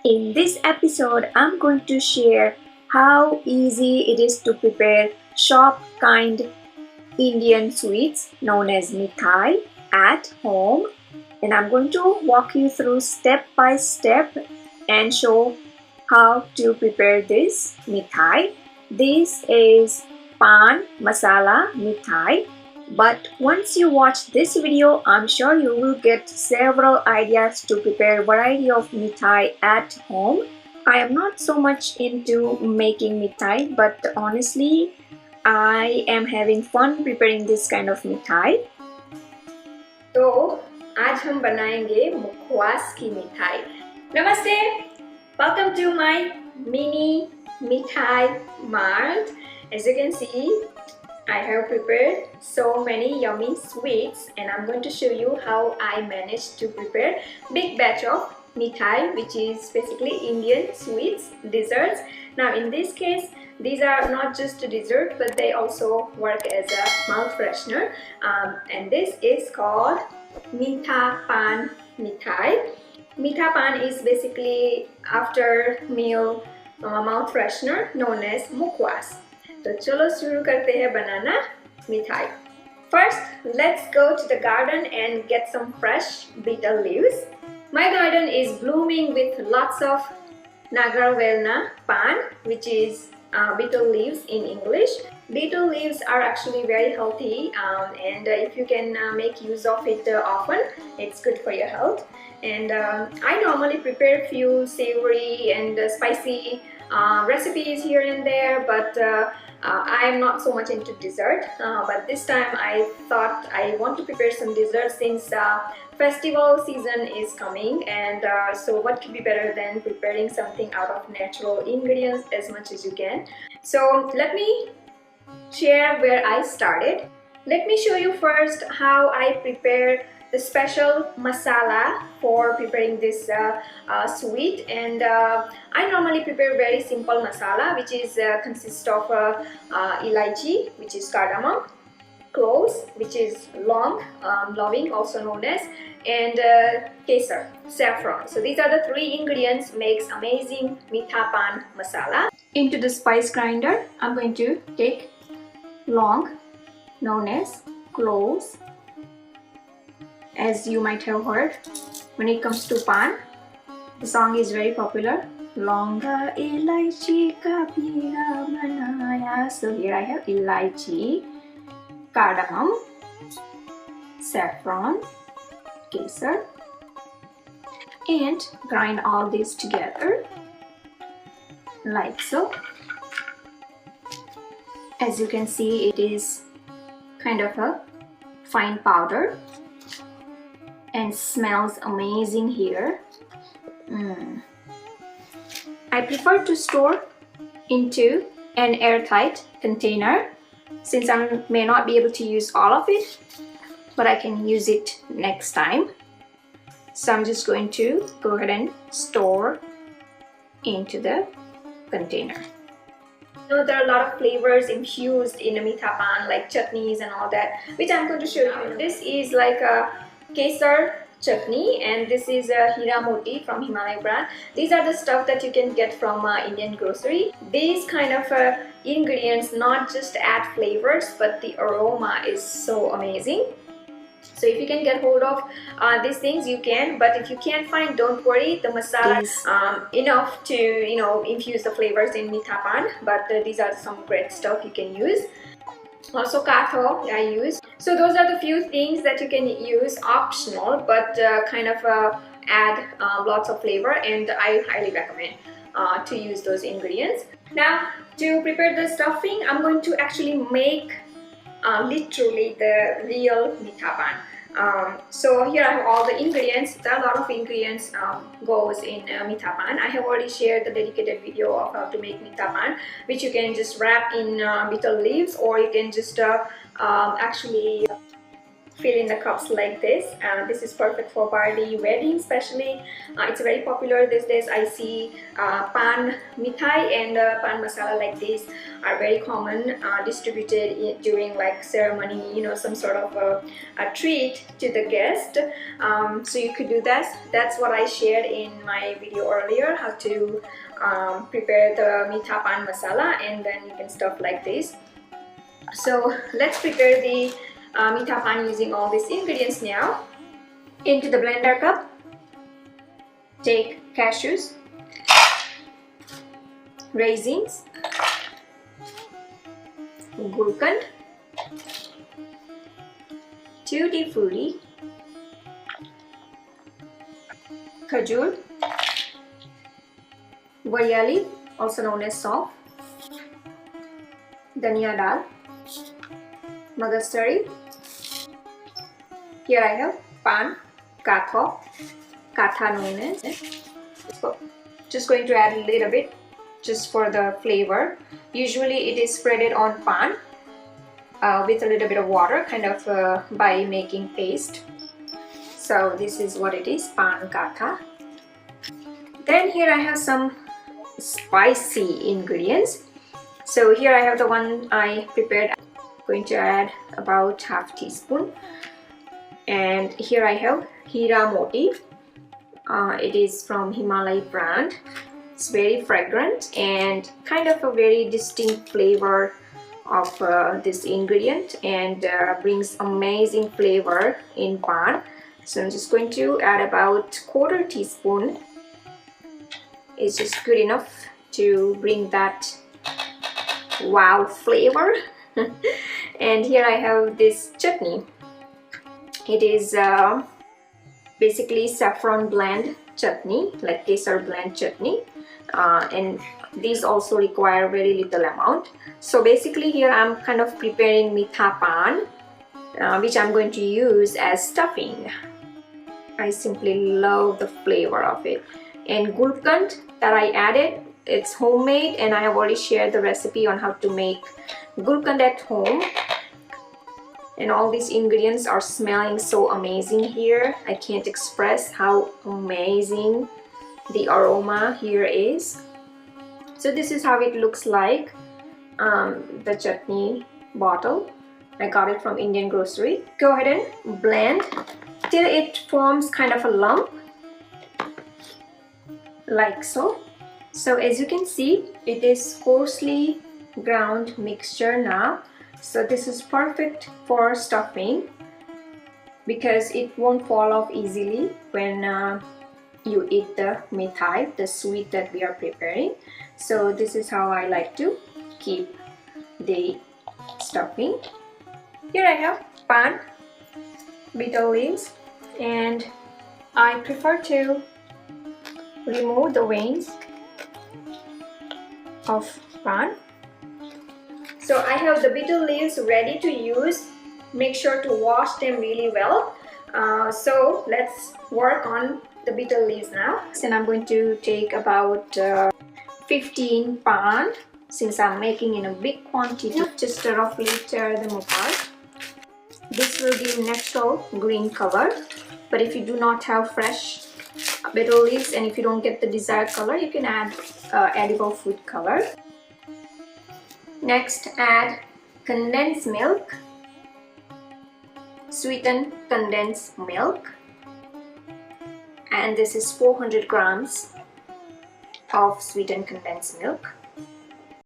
In this episode, I'm going to share how easy it is to prepare shop kind Indian sweets known as mithai at home, and I'm going to walk you through step by step and show how to prepare this mithai. This is Paan Masala Mithai, but once you watch this video, I'm sure you will get several ideas to prepare a variety of mithai at home. I am not so much into making mithai, but honestly, I am having fun preparing this kind of mithai. तो आज हम बनाएंगे मुखवास की मिठाई. Namaste! Welcome to my mini mithai mart. As you can see, I have prepared so many yummy sweets, and I'm going to show you how I managed to prepare big batch of mithai, which is basically Indian sweets, desserts. Now in this case, these are not just a dessert, but they also work as a mouth freshener, and this is called Mitha Paan Mithai. Mitha Paan is basically after meal mouth freshener known as mukhwas. तो चलो शुरू करते हैं बनाना मिठाई. First, let's go to the garden and get some fresh betel leaves. My garden is blooming with lots of Nagarvelna pan, which is betel leaves in English. Betel leaves are actually very healthy, and if you can make use of it often, it's good for your health. And I normally prepare few savory and spicy recipes here and there, but I am not so much into dessert. But this time I thought I want to prepare some dessert since festival season is coming, and so what could be better than preparing something out of natural ingredients as much as you can. So let me share where I started. Let me show you first how I prepare the special masala for preparing this sweet. And I normally prepare very simple masala, which is consists of elaichi, which is cardamom, cloves, which is loving, also known as, and kesar, saffron. So these are the three ingredients makes amazing Mitha Paan masala. Into the spice grinder, I'm going to take long, known as cloves. As you might have heard, when it comes to pan, the song is very popular. Longa elaichi ka pira banaya. So here I have elaichi, cardamom, saffron, kesar, and grind all these together like so. As you can see, it is kind of a fine powder and smells amazing here. I prefer to store into an airtight container since I may not be able to use all of it, but I can use it next time. So I'm just going to go ahead and store into the container. You know, there are a lot of flavors infused in the Mitha Paan, like chutneys and all that, which I'm going to show you. This is like a kesar chutney, and this is a Hira Moti from Himalaya brand. These are the stuff that you can get from Indian grocery. These kind of ingredients not just add flavors, but the aroma is so amazing. So if you can get hold of these things, you can, but if you can't find, don't worry, the masala is enough to, you know, infuse the flavors in Mitha Paan. But these are some great stuff you can use. Also katho I use. So those are the few things that you can use, optional, but kind of add lots of flavor, and I highly recommend to use those ingredients. Now to prepare the stuffing, I'm going to actually make literally the real Mitha Paan. So here I have all the ingredients. There are a lot of ingredients goes in Mitha Paan. I have already shared the dedicated video of how to make Mitha Paan, which you can just wrap in betel leaves, or you can just actually fill in the cups like this. This is perfect for party, wedding especially. It's very popular these days. I see Paan Mithai and Paan Masala like this are very common, distributed during like ceremony, you know, some sort of a treat to the guest. So you could do that. That's what I shared in my video earlier, how to prepare the Mitha Paan Masala, and then you can stuff like this. So let's prepare the Mitha Paan using all these ingredients now. Into the blender cup, take cashews, raisins, gulkand, tutti frutti, kajur, variali, also known as sauf, dhania dal, mustard. Here I have Paan Katha known as. So just going to add a little bit just for the flavor. Usually it is spreaded on pan with a little bit of water, kind of by making paste. So this is what it is, Paan Katha. Then here I have some spicy ingredients. So here I have the one I prepared. I'm going to add about half teaspoon. And here I have Hira Moti. It is from Himalaya brand. It's very fragrant and kind of a very distinct flavor of this ingredient, and brings amazing flavor in pan. So I'm just going to add about 1/4 teaspoon. It's just good enough to bring that wow flavor. And here I have this chutney. It is basically saffron blend chutney, like kesar blend chutney, and these also require very little amount. So basically here I'm kind of preparing Mitha Paan, which I'm going to use as stuffing. I simply love the flavor of it. And gulkand that I added, it's homemade, and I have already shared the recipe on how to make gulkand at home. And all these ingredients are smelling so amazing here. I can't express how amazing the aroma here is. So this is how it looks like, the chutney bottle. I got it from Indian grocery. Go ahead and blend till it forms kind of a lump, like so. So as you can see, it is coarsely ground mixture now. So this is perfect for stuffing because it won't fall off easily when you eat the mithai, the sweet that we are preparing. So this is how I like to keep the stuffing. Here I have pan, betel leaves, and I prefer to remove the veins of pan. So I have the betel leaves ready to use. Make sure to wash them really well. So let's work on the betel leaves now. And I'm going to take about 15 pan, since I'm making in a big quantity. Just roughly tear them apart. This will give natural green color, but if you do not have fresh betel leaves and if you don't get the desired color, you can add edible food color. Next, add condensed milk, sweetened condensed milk, and this is 400 grams of sweetened condensed milk.